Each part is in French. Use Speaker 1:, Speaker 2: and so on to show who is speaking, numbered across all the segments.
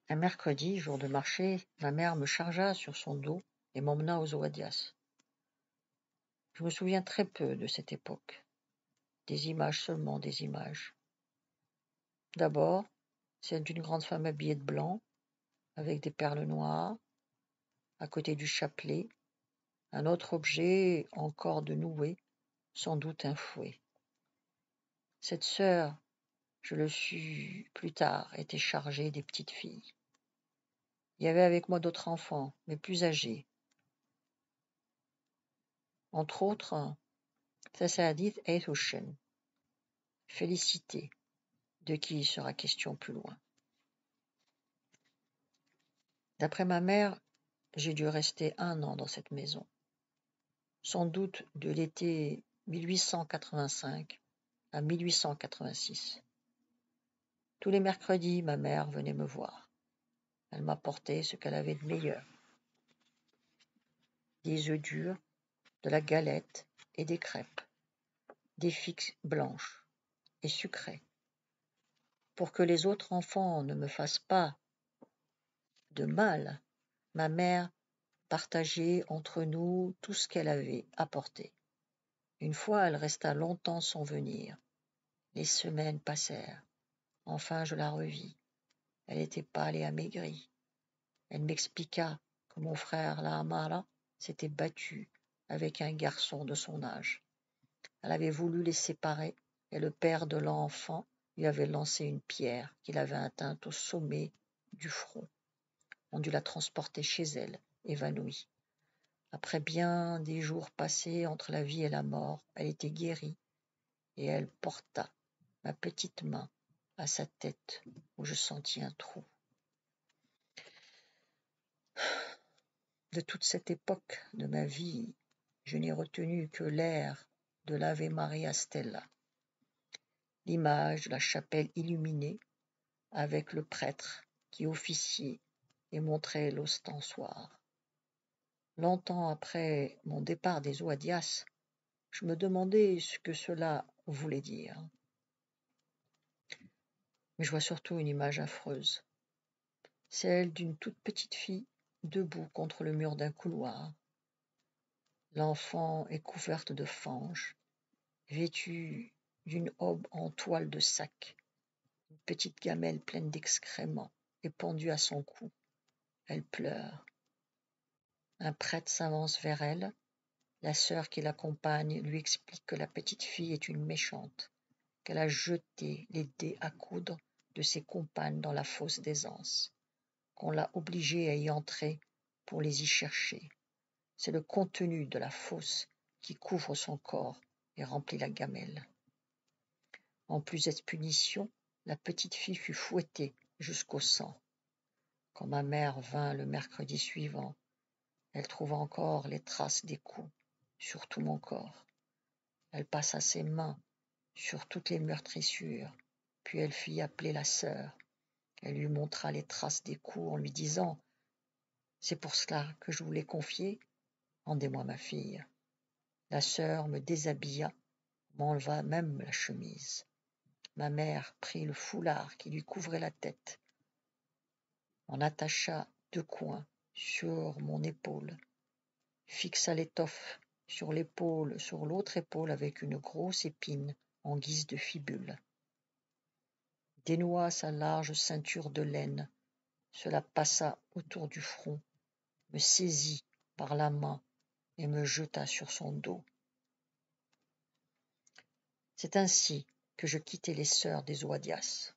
Speaker 1: Un mercredi, jour de marché, ma mère me chargea sur son dos et m'emmena aux Oadias. Je me souviens très peu de cette époque. Des images seulement, des images. D'abord, celle d'une grande femme habillée de blanc, avec des perles noires, à côté du chapelet, un autre objet en corde nouée, sans doute un fouet. Cette sœur, je le sus plus tard, était chargée des petites filles. Il y avait avec moi d'autres enfants, mais plus âgés. Entre autres, Tassaadith Aithoshen, Félicité, de qui il sera question plus loin. D'après ma mère, j'ai dû rester 1 an dans cette maison, sans doute de l'été 1885 à 1886. Tous les mercredis, ma mère venait me voir. Elle m'apportait ce qu'elle avait de meilleur. Des œufs durs, de la galette et des crêpes, des figues blanches et sucrées. Pour que les autres enfants ne me fassent pas de mal, ma mère partageait entre nous tout ce qu'elle avait apporté. Une fois, elle resta longtemps sans venir. Les semaines passèrent. Enfin, je la revis. Elle était pâle et amaigrie. Elle m'expliqua que mon frère Lahamara s'était battu avec un garçon de son âge. Elle avait voulu les séparer et le père de l'enfant lui avait lancé une pierre qu'il avait atteinte au sommet du front. On dut la transporter chez elle, évanouie. Après bien des jours passés entre la vie et la mort, elle était guérie et elle porta ma petite main à sa tête où je sentis un trou. De toute cette époque de ma vie, je n'ai retenu que l'air de l'Ave Maria Stella, l'image de la chapelle illuminée avec le prêtre qui officiait et montrait l'ostensoir. Longtemps après mon départ des Oadias, je me demandais ce que cela voulait dire. Mais je vois surtout une image affreuse, celle d'une toute petite fille debout contre le mur d'un couloir. L'enfant est couverte de fange, vêtue d'une aube en toile de sac. Une petite gamelle pleine d'excréments est pendue à son cou. Elle pleure. Un prêtre s'avance vers elle. La sœur qui l'accompagne lui explique que la petite fille est une méchante, qu'elle a jeté les dés à coudre de ses compagnes dans la fosse d'aisance, qu'on l'a obligée à y entrer pour les y chercher. C'est le contenu de la fosse qui couvre son corps et remplit la gamelle. En plus d'être punition, la petite fille fut fouettée jusqu'au sang. Quand ma mère vint le mercredi suivant, elle trouva encore les traces des coups sur tout mon corps. Elle passa ses mains sur toutes les meurtrissures, puis elle fit appeler la sœur. Elle lui montra les traces des coups en lui disant « C'est pour cela que je vous l'ai confié, rendez-moi ma fille. » La sœur me déshabilla, m'enleva même la chemise. Ma mère prit le foulard qui lui couvrait la tête, en attacha 2 coins sur mon épaule, fixa l'étoffe sur l'autre épaule avec une grosse épine en guise de fibule, dénoua sa large ceinture de laine, se la passa autour du front, me saisit par la main et me jeta sur son dos. C'est ainsi que je quittai les sœurs des Oadias.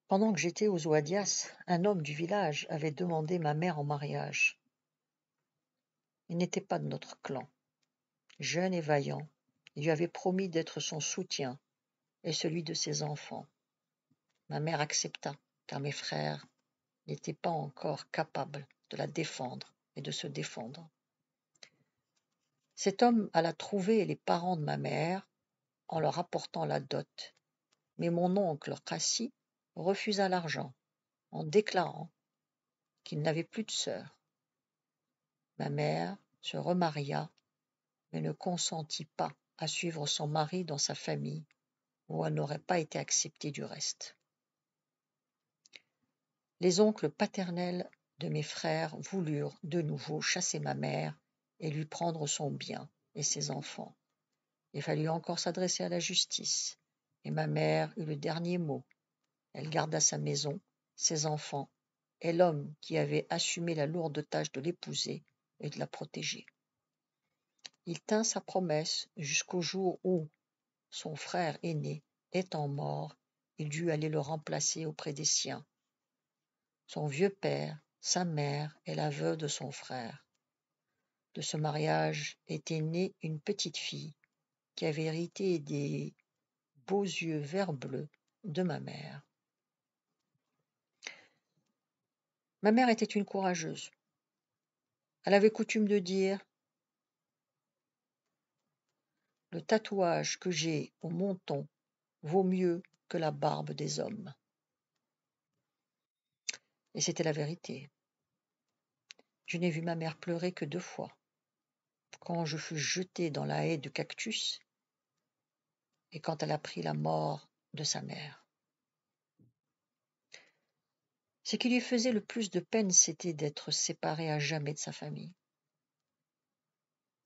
Speaker 1: Pendant que j'étais aux Oadias, un homme du village avait demandé ma mère en mariage. Il n'était pas de notre clan. Jeune et vaillant, il lui avait promis d'être son soutien et celui de ses enfants. Ma mère accepta, car mes frères n'étaient pas encore capables de la défendre et de se défendre. Cet homme alla trouver les parents de ma mère en leur apportant la dot, mais mon oncle Qassi refusa l'argent en déclarant qu'il n'avait plus de sœur. Ma mère se remaria, mais ne consentit pas à suivre son mari dans sa famille où elle n'aurait pas été acceptée du reste. Les oncles paternels de mes frères voulurent de nouveau chasser ma mère et lui prendre son bien et ses enfants. Il fallut encore s'adresser à la justice, et ma mère eut le dernier mot. Elle garda sa maison, ses enfants, et l'homme qui avait assumé la lourde tâche de l'épouser et de la protéger. Il tint sa promesse jusqu'au jour où, son frère aîné étant mort, il dut aller le remplacer auprès des siens. Son vieux père, sa mère et la veuve de son frère. De ce mariage était née une petite fille qui avait hérité des beaux yeux vert bleu de ma mère. Ma mère était une courageuse. Elle avait coutume de dire « Le tatouage que j'ai au menton vaut mieux que la barbe des hommes. » Et c'était la vérité. Je n'ai vu ma mère pleurer que 2 fois, quand je fus jeté dans la haie de cactus et quand elle apprit la mort de sa mère. Ce qui lui faisait le plus de peine, c'était d'être séparée à jamais de sa famille.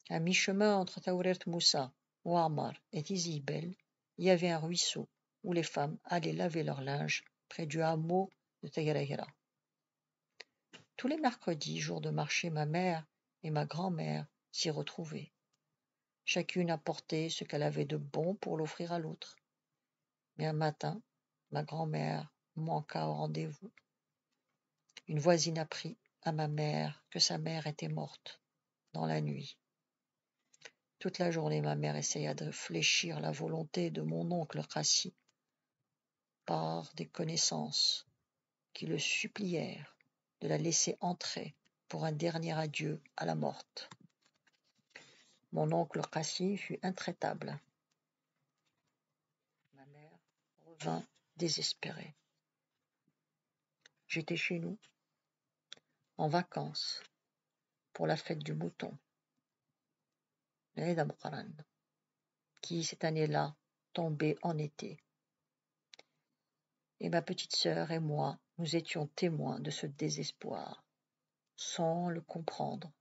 Speaker 1: À mi-chemin entre Taouret Moussa, Ouammar et Tizi Bel, il y avait un ruisseau où les femmes allaient laver leur linge près du hameau de Tagaragara. Tous les mercredis, jour de marché, ma mère et ma grand-mère s'y retrouvaient. Chacune apportait ce qu'elle avait de bon pour l'offrir à l'autre. Mais un matin, ma grand-mère manqua au rendez-vous. Une voisine apprit à ma mère que sa mère était morte dans la nuit. Toute la journée, ma mère essaya de fléchir la volonté de mon oncle Rassi par des connaissances qui le supplièrent de la laisser entrer pour un dernier adieu à la morte. Mon oncle Rassi fut intraitable. Ma mère revint désespérée. J'étais chez nous, en vacances, pour la fête du mouton, l'Eid al-Quran, qui cette année-là tombait en été. Et ma petite sœur et moi, nous étions témoins de ce désespoir, sans le comprendre.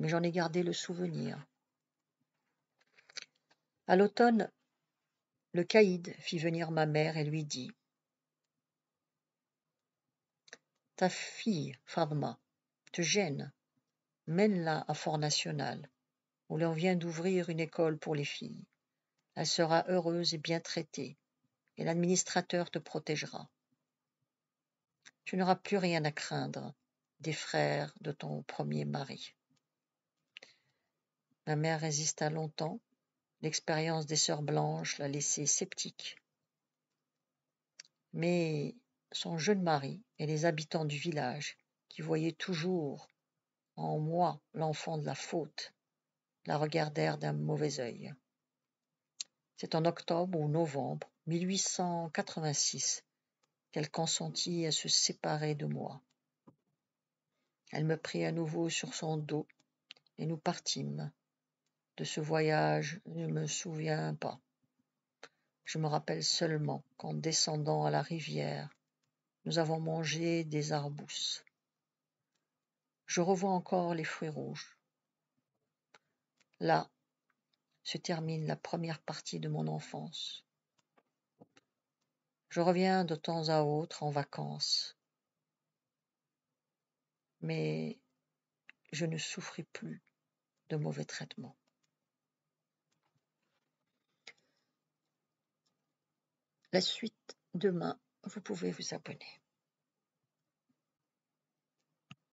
Speaker 1: Mais j'en ai gardé le souvenir. À l'automne, le caïd fit venir ma mère et lui dit « Ta fille, Fadma, te gêne, mène-la à Fort National, où l'on vient d'ouvrir une école pour les filles. Elle sera heureuse et bien traitée, et l'administrateur te protégera. Tu n'auras plus rien à craindre des frères de ton premier mari. » Ma mère résista longtemps. L'expérience des sœurs blanches l'a laissée sceptique. Mais son jeune mari et les habitants du village, qui voyaient toujours en moi l'enfant de la faute, la regardèrent d'un mauvais œil. C'est en octobre ou novembre 1886 qu'elle consentit à se séparer de moi. Elle me prit à nouveau sur son dos et nous partîmes. De ce voyage, je ne me souviens pas. Je me rappelle seulement qu'en descendant à la rivière, nous avons mangé des arbousses. Je revois encore les fruits rouges. Là se termine la première partie de mon enfance. Je reviens de temps à autre en vacances, mais je ne souffris plus de mauvais traitements. La suite demain, vous pouvez vous abonner.